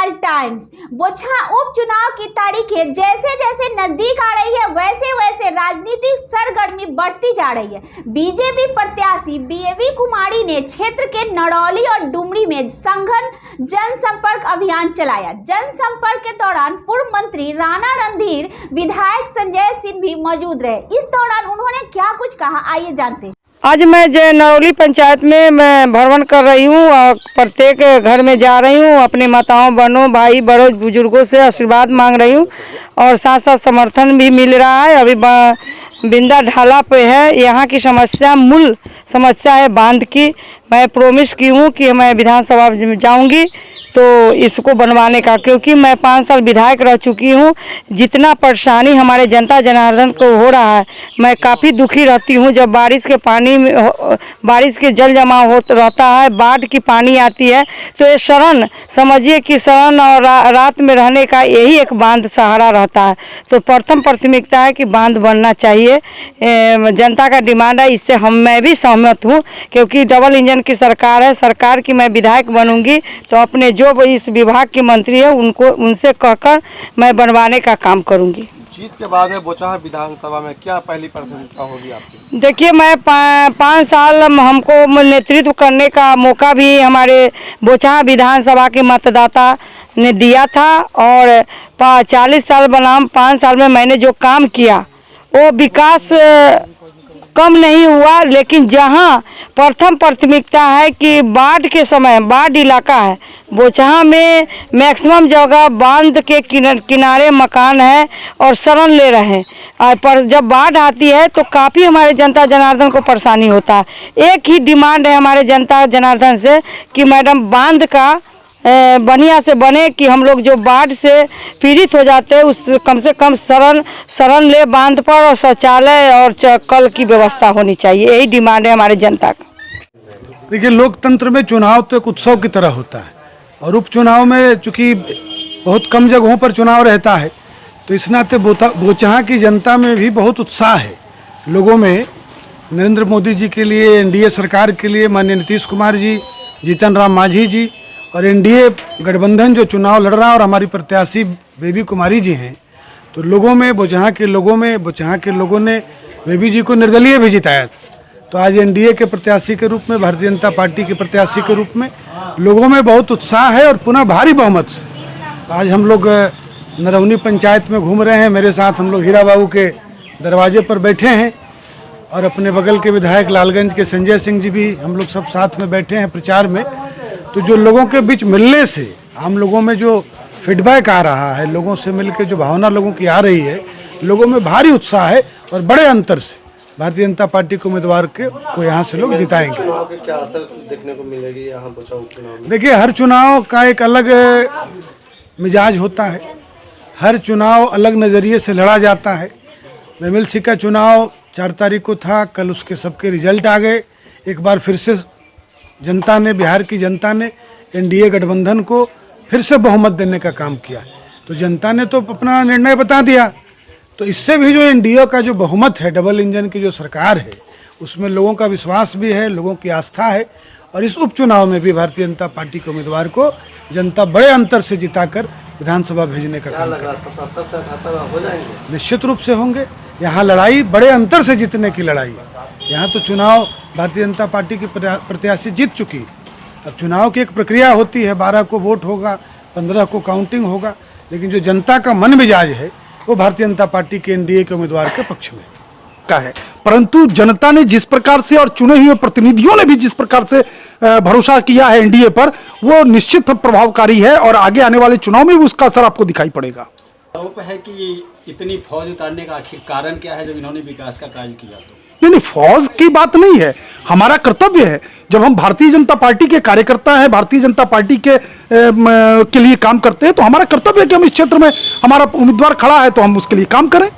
Bengal times. Bochaha उपचुनाव की तारीखें जैसे जैसे नजदीक आ रही है वैसे वैसे राजनीतिक सरगर्मी बढ़ती जा रही है। बीजेपी प्रत्याशी बेबी कुमारी ने क्षेत्र के नरौली और डुमरी में सघन जनसंपर्क अभियान चलाया। जनसंपर्क के दौरान पूर्व मंत्री राणा रणधीर, विधायक संजय सिंह भी मौजूद रहे। इस दौरान उन्होंने क्या कुछ कहा, आइए जानते हैं। आज मैं नरौली पंचायत में मैं भ्रमण कर रही हूँ और प्रत्येक घर में जा रही हूँ, अपने माताओं बहनों भाई बड़ों बुजुर्गों से आशीर्वाद मांग रही हूँ और साथ साथ समर्थन भी मिल रहा है। अभी बिंदा ढाला पे है, यहाँ की समस्या मूल समस्या है बांध की। मैं प्रॉमिस की हूँ कि मैं विधानसभा में जाऊँगी तो इसको बनवाने का, क्योंकि मैं 5 साल विधायक रह चुकी हूँ। जितना परेशानी हमारे जनता जनार्दन को हो रहा है, मैं काफ़ी दुखी रहती हूँ। जब बारिश के पानी में बारिश के जल जमाव रहता है, बाढ़ की पानी आती है, तो ये शरण समझिए कि शरण और रात में रहने का यही एक बांध सहारा रहता है। तो प्रथम प्राथमिकता है कि बांध बनना चाहिए, जनता का डिमांड है। इससे मैं भी सहमत हूँ, क्योंकि डबल इंजन की सरकार है। सरकार की मैं विधायक बनूंगी तो अपने जो इस विभाग के मंत्री है उनसे कहकर मैं बनवाने का काम करूंगी। जीत के बाद है बोचहा विधानसभा में क्या पहली प्राथमिकता होगी आपकी? देखिए, मैं 5 साल हमको नेतृत्व करने का मौका भी हमारे बोचहा विधानसभा के मतदाता ने दिया था और 40 साल बनाम 5 साल में मैंने जो काम किया वो विकास कम नहीं हुआ। लेकिन जहां प्रथम प्राथमिकता है कि बाढ़ के समय, बाढ़ इलाका है, बोचहा में मैक्सिमम जगह बांध के किनारे मकान है और शरण ले रहे हैं। पर जब बाढ़ आती है तो काफ़ी हमारे जनता जनार्दन को परेशानी होता है। एक ही डिमांड है हमारे जनता जनार्दन से कि मैडम बांध का बढ़िया से बने, कि हम लोग जो बाढ़ से पीड़ित हो जाते हैं उस कम से कम शरण ले बांध पर, और शौचालय और कल की व्यवस्था होनी चाहिए। यही डिमांड है हमारे जनता का। देखिए, लोकतंत्र में चुनाव तो एक उत्सव की तरह होता है और उपचुनाव में चूँकि बहुत कम जगहों पर चुनाव रहता है तो इस नाते बोचहा की जनता में भी बहुत उत्साह है। लोगों में नरेंद्र मोदी जी के लिए, एनडीए सरकार के लिए माननीय नीतीश कुमार जी, जीतन राम मांझी जी और एनडीए गठबंधन जो चुनाव लड़ रहा है और हमारी प्रत्याशी बेबी कुमारी जी हैं, तो लोगों में बोचहा के लोगों ने बेबी जी को निर्दलीय भी जिताया था। तो आज एनडीए के प्रत्याशी के रूप में, भारतीय जनता पार्टी के प्रत्याशी के रूप में लोगों में बहुत उत्साह है और पुनः भारी बहुमत से आज हम लोग नरौनी पंचायत में घूम रहे हैं। मेरे साथ हम लोग हीरा बाबू के दरवाजे पर बैठे हैं और अपने बगल के विधायक लालगंज के संजय सिंह जी भी हम लोग सब साथ में बैठे हैं प्रचार में। तो जो लोगों के बीच मिलने से हम लोगों में जो फीडबैक आ रहा है, लोगों से मिलकर जो भावना लोगों की आ रही है, लोगों में भारी उत्साह है और बड़े अंतर से भारतीय जनता पार्टी के उम्मीदवार को यहाँ से लोग जिताएंगे। चुनाव के क्या असर देखने को मिलेगी यहाँ बोचहा उपचुनाव में? देखिए, हर चुनाव का एक अलग मिजाज होता है, हर चुनाव अलग नज़रिए से लड़ा जाता है। MLC का चुनाव 4 तारीख को था, कल उसके सबके रिजल्ट आ गए। एक बार फिर से जनता ने, बिहार की जनता ने एनडीए गठबंधन को फिर से बहुमत देने का काम किया। तो जनता ने तो अपना निर्णय बता दिया। तो इससे भी जो एनडीए का जो बहुमत है, डबल इंजन की जो सरकार है, उसमें लोगों का विश्वास भी है, लोगों की आस्था है। और इस उपचुनाव में भी भारतीय जनता पार्टी के उम्मीदवार को जनता बड़े अंतर से जिताकर विधानसभा भेजने का काम करेगी। 77 से 78 हो जाएंगे? निश्चित रूप से होंगे। यहाँ लड़ाई बड़े अंतर से जीतने की लड़ाई है। यहाँ तो चुनाव भारतीय जनता पार्टी की प्रत्याशी जीत चुकी। अब चुनाव की एक प्रक्रिया होती है, 12 को वोट होगा, 15 को काउंटिंग होगा, लेकिन जो जनता का मन मिजाज है वो भारतीय जनता पार्टी के एनडीए के उम्मीदवार के पक्ष में का है। परंतु जनता ने जिस प्रकार से और चुने हुए प्रतिनिधियों ने भी जिस प्रकार से भरोसा किया है एनडीए पर, वो निश्चित प्रभावकारी है और आगे आने वाले चुनाव में भी उसका असर आपको दिखाई पड़ेगा। आरोप है कि इतनी फौज उतारने का आखिर कारण क्या है जब इन्होंने विकास का कार्य किया? तो नहीं, फौज की बात नहीं है, हमारा कर्तव्य है। जब हम भारतीय जनता पार्टी के कार्यकर्ता हैं, भारतीय जनता पार्टी के लिए काम करते हैं, तो हमारा कर्तव्य है कि हम इस क्षेत्र में हमारा उम्मीदवार खड़ा है तो हम उसके लिए काम करें।